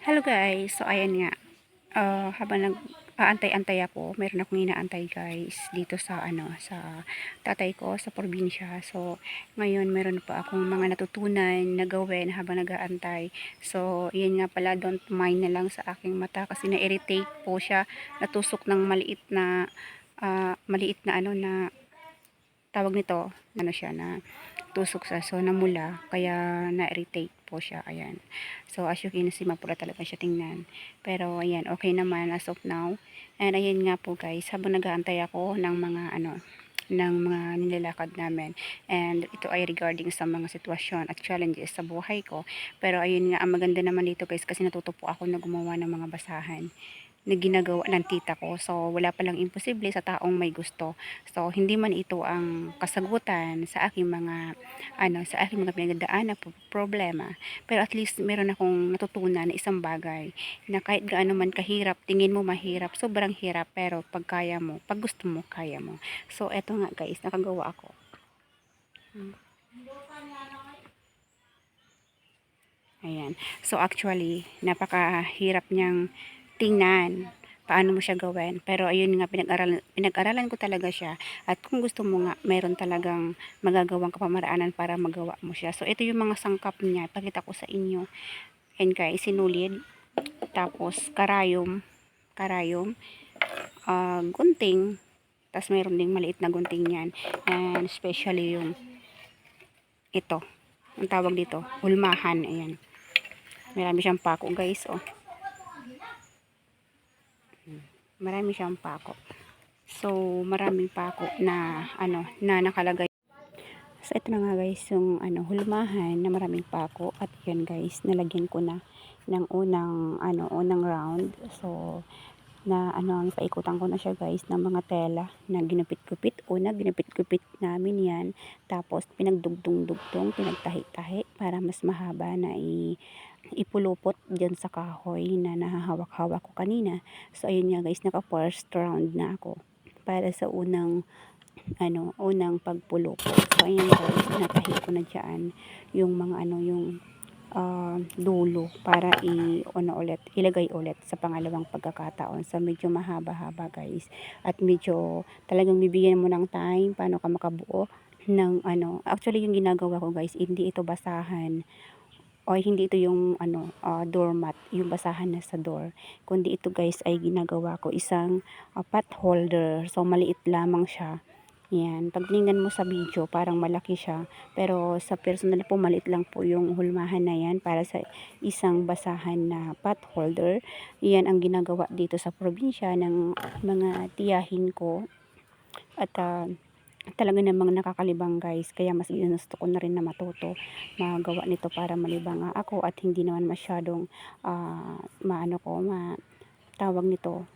Hello guys, so ayan nga, habang nag-aantay-antay ako, meron akong inaantay guys dito sa sa tatay ko sa probinsya. So ngayon meron pa akong mga natutunan na gawin habang nag-aantay. So yun nga pala, don't mind na lang sa aking mata kasi na-irritate po siya, natusok ng maliit na na tawag nito, siya na tusok sa so namula kaya na-irritate po siya. Ayan, so as you can see, mapula talaga siya tingnan, pero ayan, okay naman as of now. And ayan nga po guys, habang nag-aantay ako ng mga ng mga nilalakad namin, and ito ay regarding sa mga sitwasyon at challenges sa buhay ko. Pero ayun nga, ang maganda naman dito guys, kasi natuto po ako na gumawa ng mga basahan na ginagawa ng tita ko. So, wala palang imposible sa taong may gusto. So, hindi man ito ang kasagutan sa aking mga sa aking mga pinagdadaanan problema, pero at least meron akong natutunan na isang bagay na kahit gaano man kahirap, tingin mo mahirap, sobrang hirap, pero pag kaya mo, pag gusto mo, kaya mo. So, eto nga guys, nakagawa ako. Ayan. So actually, napakahirap niyang tingnan paano mo siya gawin. Pero ayun nga, pinag-aralan ko talaga siya. At kung gusto mo nga, meron talagang magagawang kapamaraanan para magawa mo siya. So ito yung mga sangkap niya. Pakita ko sa inyo. And guys, sinulid. Tapos karayom, gunting. Tapos meron ding maliit na gunting yan. And especially yung ito. Ang tawag dito, hulmahan. Ayan. Marami siyang pako guys, oh. Marami siyang pako. So, maraming pako na na nakalagay. So, ito na nga guys, yung hulmahan na maraming pako. At yan guys, nalagyan ko na ng unang round. So, paikutan ko na siya guys ng mga tela na ginupit-gupit. Ginupit-gupit namin yan. Tapos, pinagdugtong-dugtong, pinagtahi-tahi para mas mahaba na ipulupot dyan sa kahoy na nahahawak-hawak ko kanina. So, ayun nga guys, naka first round na ako para sa unang pagpulupot. So, ayun guys, natahi ko na dyan yung mga dulo para ilagay ulit sa pangalawang pagkakataon. So, medyo mahaba-haba guys. At medyo talagang bibigyan mo ng time paano ka makabuo ng actually yung ginagawa ko guys, hindi ito basahan o hindi ito yung doormat, yung basahan na sa door, kundi ito guys ay ginagawa ko isang pot holder. So maliit lamang siya. Yan, pag tingnan mo sa video parang malaki siya, pero sa personal po maliit lang po yung hulmahan na yan para sa isang basahan na pot holder. Yan ang ginagawa dito sa probinsya ng mga tiyahin ko. At talaga namang nakakalibang guys, kaya mas ginusto ko na rin na matuto magawa nito para malibang ako at hindi naman masyadong tawag nito,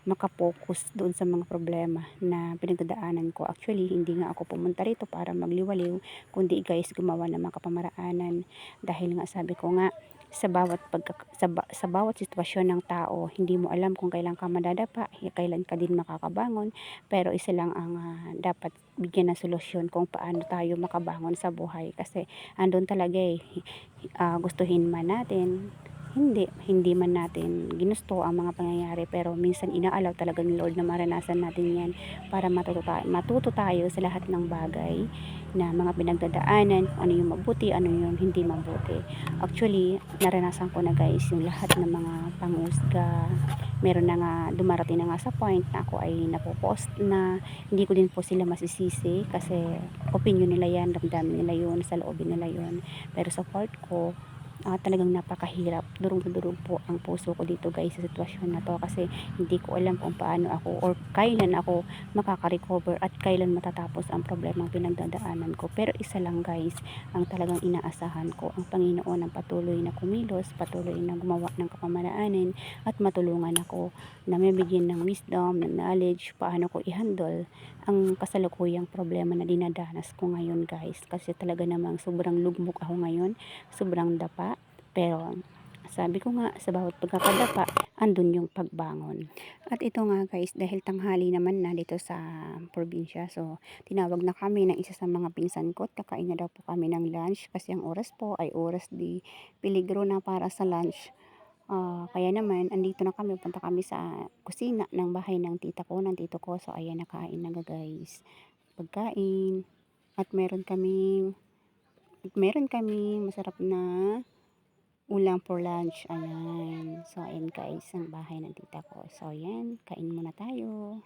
makapokus doon sa mga problema na pinagdadaanan ko. Actually, hindi nga ako pumunta rito para magliwaliw, kundi guys gumawa ng mga kapamaraanan, dahil nga sabi ko nga, sa bawat sitwasyon ng tao, hindi mo alam kung kailan ka madadapa, kailan ka din makakabangon, pero isa lang ang dapat bigyan ng solusyon kung paano tayo makabangon sa buhay. Kasi andun talaga gustuhin man natin, hindi man natin ginusto ang mga pangyayari, pero minsan inaalaw talaga ni Lord na maranasan natin yan para matuto tayo sa lahat ng bagay na mga pinagdadaanan, ano yung mabuti, ano yung hindi mabuti. Actually, naranasan ko na guys yung lahat ng mga pangusga. Meron na nga, dumarating na nga sa point na ako ay napopost na. Hindi ko din po sila masisisi kasi opinion nila yan, damdamin nila yun, sa loobin nila yun. Pero sa part ko, talagang napakahirap, durog-durog po ang puso ko dito guys sa sitwasyon na to, kasi hindi ko alam kung paano ako or kailan ako makaka-recover at kailan matatapos ang problemang pinagdadaanan ko. Pero isa lang guys ang talagang inaasahan ko, ang Panginoon ang patuloy na kumilos, patuloy na gumawa ng kapamaraanan at matulungan ako na may bigyan ng wisdom, ng knowledge, paano ko i-handle ang kasalukuyang problema na dinadanas ko ngayon guys. Kasi talaga namang sobrang lugmok ako ngayon, sobrang dapa. Pero Sabi ko nga, sa bawat pagkakadapa, andun yung pagbangon. At ito nga guys, dahil tanghali naman na dito sa probinsya, so tinawag na kami ng isa sa mga pinsan ko at kakain na daw po kami ng lunch kasi ang oras po ay oras di peligro na para sa lunch. Kaya naman, andito na kami, punta kami sa kusina ng bahay ng tita ko, ng tito ko. So ayan, nakain na guys, pagkain. At meron kaming masarap na ulam for lunch. Ayan. So ayan guys, ang bahay ng tita ko. So ayan, kain muna tayo.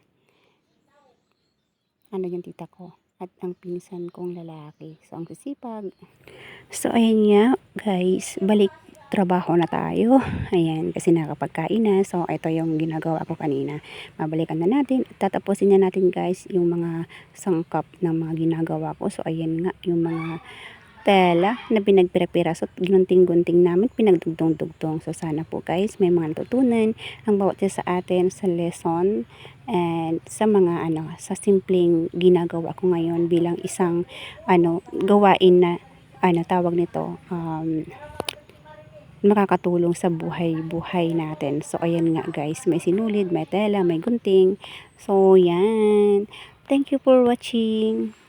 Ano yung tita ko? At ang pinsan kong lalaki. So ang sisipag. So ayan nga guys, balik trabaho na tayo. Ayan, kasi nakapagkain na. So ito yung ginagawa ko kanina. Mabalikan na natin. Tatapusin na natin guys yung mga sangkap ng mga ginagawa ko. So ayan nga, yung mga tela na pinagpira-pira. So ginunting-gunting namin, pinagdugtong-dugtong. So sana po guys, may mga natutunan ang bawat isa sa atin sa lesson and sa mga sa simpleng ginagawa ko ngayon bilang isang gawain na tawag nito, makakatulong sa buhay-buhay natin. So ayan nga guys, may sinulid, may tela, may gunting. So yan. Thank you for watching.